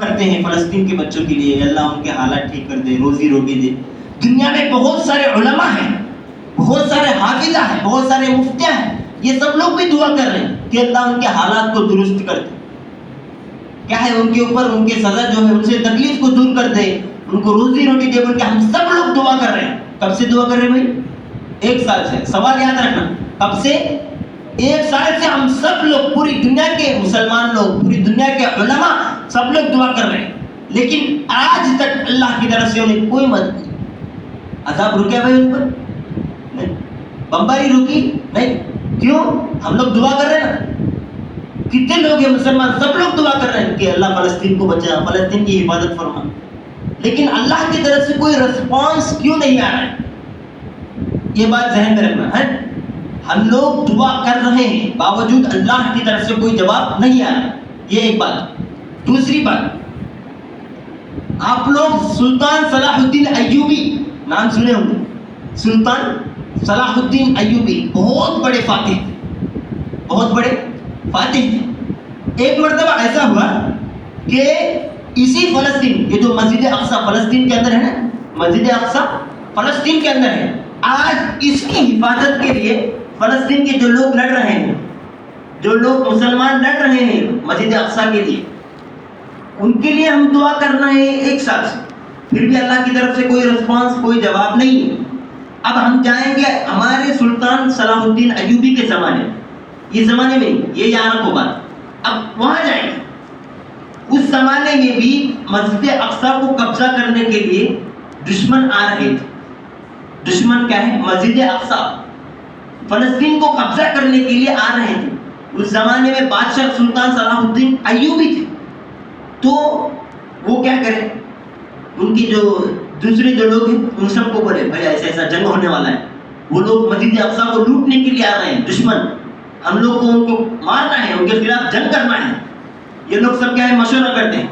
کرتے ہیں فلسطین کے بچوں کے لیے، اللہ ان کے حالات ٹھیک کر دے، روزی روٹی دے۔ دنیا میں بہت سارے علماء ہیں، بہت سارے حافظہ ہیں، بہت سارے مفتیاں ہیں، یہ سب لوگ بھی دعا کر رہے ہیں کہ اللہ ان کے حالات کو درست کر دے، کیا ہے ان کے اوپر ان کی سزا جو ہے ان سے تکلیف کو دور کر دے، ان کو روزی روٹی دے بول کے ہم سب لوگ دعا کر رہے ہیں۔ کب سے دعا کر رہے ہیں بھائی؟ 1 سال سے۔ سوال یاد رکھنا، کب سے؟ 1 سال سے ہم سب لوگ، پوری دنیا کے مسلمان لوگ، پوری دنیا کے علماء سب لوگ دعا کر رہے ہیں، لیکن آج تک اللہ کی طرف سے انہیں کوئی مدد نہیں۔ عذاب رکے بھائی ان پر؟ نہیں۔ بمباری رکی؟ نہیں۔ کیوں؟ ہم لوگ دعا کر رہے ہیں نا۔ کتنے لوگ ہیں مسلمان، سب لوگ دعا کر رہے ہیں کہ اللہ فلسطین کو بچا، فلسطین کی حفاظت فرما، لیکن اللہ کی طرف سے کوئی رسپانس کیوں نہیں آ رہا ہے؟ یہ بات ذہن میں رکھنا ہے۔ ہم لوگ دعا کر رہے ہیں، باوجود اللہ کی طرف سے کوئی جواب نہیں آ رہا، یہ ایک بات۔ دوسری بات، آپ لوگ سلطان صلاح الدین ایوبی نام سنے ہوں گے۔ سلطان صلاح الدین ایوبی بہت بڑے فاتح تھے، بہت بڑے فاتح تھے۔ ایک مرتبہ ایسا ہوا کہ اسی فلسطین، یہ جو مسجد اقصی فلسطین کے اندر ہے نا، مسجد اقصی فلسطین کے اندر ہے، آج اس کی حفاظت کے لیے فلسطین کے جو لوگ لڑ رہے ہیں، جو لوگ مسلمان لڑ رہے ہیں مسجد اقصی کے لیے، ان کے لیے ہم دعا کر رہے ہیں 1 سال سے، پھر بھی اللہ کی طرف سے کوئی رسپانس، کوئی جواب نہیں۔ اب ہم جائیں گے ہمارے سلطان صلاح الدین ایوبی کے زمانے میں، یہ زمانے میں یہ یاد رکھو بات، اب وہاں جائیں گے۔ اس زمانے میں بھی مسجد اقصی کو قبضہ کرنے کے لیے دشمن آ رہے تھے۔ دشمن کیا ہے؟ مسجد اقصی، فلسطین کو قبضہ کرنے کے لیے آ رہے تھے۔ اس زمانے میں بادشاہ سلطان صلاح الدین ایوبی تھے، تو وہ کیا کریں، ان کی جو دوسرے جو لوگ ہیں ان سب کو بولے بھائی ایسا ایسا جنگ ہونے والا ہے، وہ لوگ مسجد اقصی کو لوٹنے کے لیے آ رہے ہیں، دشمن، ہم لوگ کو ان کو مارنا ہے، ان کے خلاف جنگ کرنا ہے۔ یہ لوگ سب کیا ہے؟ مشورہ کرتے ہیں۔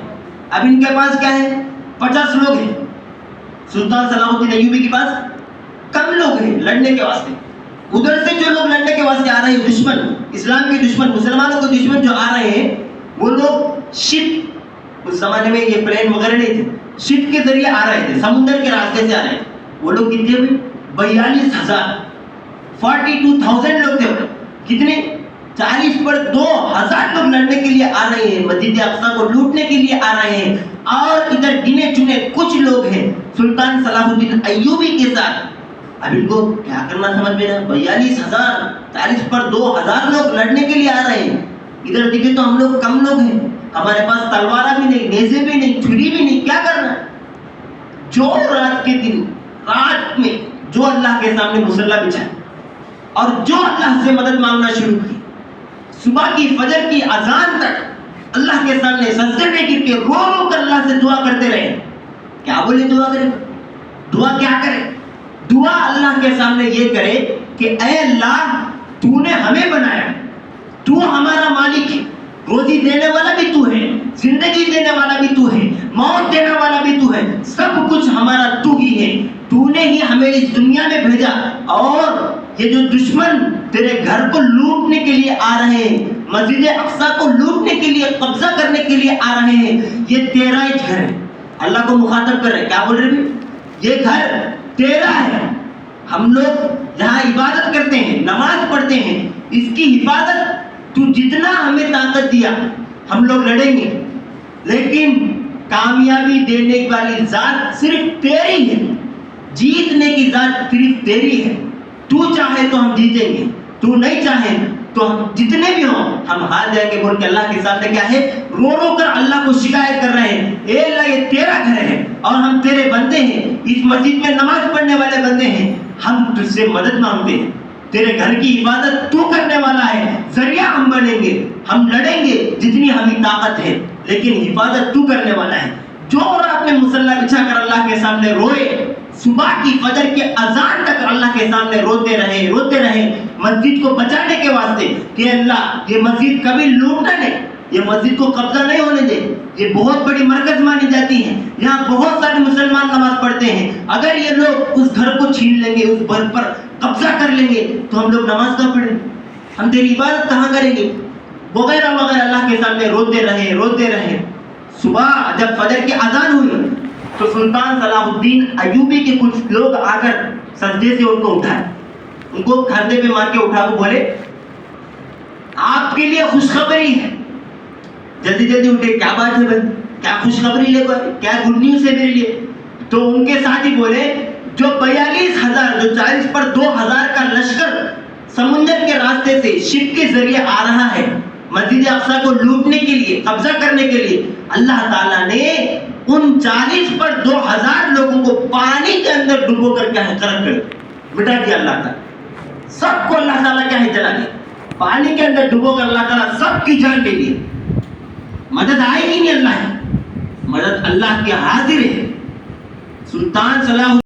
اب ان کے پاس کیا ہے؟ 50 لوگ ہیں، سلطان صلاح الدین ایوبی کے پاس کم لوگ ہیں لڑنے کے واسطے۔ ادھر سے جو لوگ لڑنے کے واسطے آ رہے ہیں، دشمن، اسلام کے دشمن، مسلمانوں کے دشمن جو آ رہے ہیں، وہ لوگ شپ، اس زمانے میں یہ پلین وغیرہ نہیں تھے، شپ کے ذریعے آ رہے تھے، سمندر کے راستے سے آ رہے تھے۔ وہ لوگ کتنے ہوئے؟ 42,000، 42,000 لوگ تھے۔ کتنے؟ 40 پر 2,000 لوگ لڑنے کے لیے آ رہے ہیں، مسجد اقصی کو لوٹنے کے لیے آ رہے ہیں، اور ادھر گنے چنے کچھ لوگ ہیں سلطان صلاح الدین ایوبی کے ساتھ۔ اب ان کو کیا کرنا سمجھ میں نہ، 42,000، 40 پر 2,000 لوگ لڑنے کے لیے آ رہے ہیں، ادھر دیکھے تو ہم لوگ کم لوگ ہیں، ہمارے پاس تلوارہ بھی نہیں، نیزے بھی نہیں، چھری بھی نہیں، کیا کرنا ہے؟ جو رات کے دن، رات میں جو اللہ کے سامنے مصلی بچھائے اور جو اللہ سے مدد مانگنا شروع کی، صبح کی فجر کی اذان تک اللہ کے سامنے سجدے میں گر کے رو رو کر اللہ سے دعا کرتے رہے۔ کیا بولے دعا کرے؟ دعا کیا کرے؟ دعا اللہ کے سامنے یہ کرے کہ اے اللہ، تو نے ہمیں بنایا، تو ہمارا مالک ہے، روزی دینے والا بھی تو ہے، زندگی دینے والا بھی تو ہے، موت دینے والا بھی تو ہے، سب کچھ ہمارا تو ہی ہے، تو نے ہی ہمیں اس دنیا میں بھیجا، اور یہ جو دشمن تیرے گھر کو لوٹنے کے لیے آ رہے ہیں، مسجد اقصی کو لوٹنے کے لیے، قبضہ کرنے کے لیے آ رہے ہیں، یہ تیرا ہی گھر ہے۔ اللہ کو مخاطب کر رہے، کیا بول رہے بھی؟ یہ گھر تیرا ہے، ہم لوگ یہاں عبادت کرتے ہیں، نماز پڑھتے ہیں، اس کی حفاظت تو جتنا ہمیں طاقت دیا ہم لوگ لڑیں گے، لیکن کامیابی دینے والی ذات صرف تیری ہے، جیتنے کی ذات صرف تیری ہے، تو چاہے تو ہم جیتیں گے، تو نہیں چاہے تو ہم جتنے بھی ہوں ہم ہار جائیں گے، بول کے اللہ کے سامنے کیا ہے؟ رو رو کر اللہ کو شکایت کر رہے ہیں، اے اللہ یہ تیرا گھر ہے اور ہم تیرے بندے ہیں، اس مسجد میں نماز پڑھنے والے بندے ہیں، ہم تجھ سے مدد مانگتے ہیں، تیرے گھر کی حفاظت تو کرنے والا ہے، ذریعہ ہم بنیں گے، ہم لڑیں گے جتنی ہمیں طاقت ہے، لیکن حفاظت تو کرنے والا ہے۔ جو رات میں مصلی بچھا کر اللہ کے سامنے روئے، صبح کی فجر کے اذان تک اللہ کے سامنے روتے رہے مسجد کو بچانے کے واسطے کہ اللہ یہ مسجد کبھی لوٹنا نہیں، یہ مسجد کو قبضہ نہیں ہونے دے، یہ بہت بڑی مرکز مانی جاتی ہے، یہاں بہت سارے مسلمان نماز پڑھتے ہیں، اگر یہ لوگ اس گھر کو چھین لیں گے، اس گھر پر قبضہ کر لیں گے تو ہم لوگ نماز کہاں پڑھیں گے، ہم تیری عبادت کہاں کریں گے، وغیرہ وغیرہ۔ اللہ کے سامنے روتے رہے۔ صبح جب فجر کی اذان ہوئی تو سلطان صلاح الدین ایوبی کے کچھ لوگ آ کر سجدے سے ان کو اٹھائے, ان کو کھاتے پہ مار کے اٹھا کو بولے آپ کے لیے خوشخبری ہے. جلدی جلدی اٹھے, کیا بات ہے بھائی, کیا خوشخبری لے کر, کیا گڈ نیوز ہے میرے لیے؟ تو ان کے ساتھی بولے جو 42,000 جو 40 پر 2,000 کا لشکر سمندر کے راستے سے شپ کے ذریعے آ رہا ہے مسجد اقصیٰ کو لوٹنے کے لیے, قبضہ کرنے کے لیے, اللہ تعالیٰ نے ان 40 پر 2,000 لوگوں کو پانی کے اندر ڈبو کر کے غرق کر مٹا دیا. اللہ تعالیٰ سب کو اللہ تعالیٰ کیا ہے جلا دیا, پانی کے اندر ڈبو کر اللہ تعالیٰ سب کی جان لے لی. مدد آئے گی نہیں, اللہ ہے مدد, اللہ کی حاضر ہے. سلطان صلاح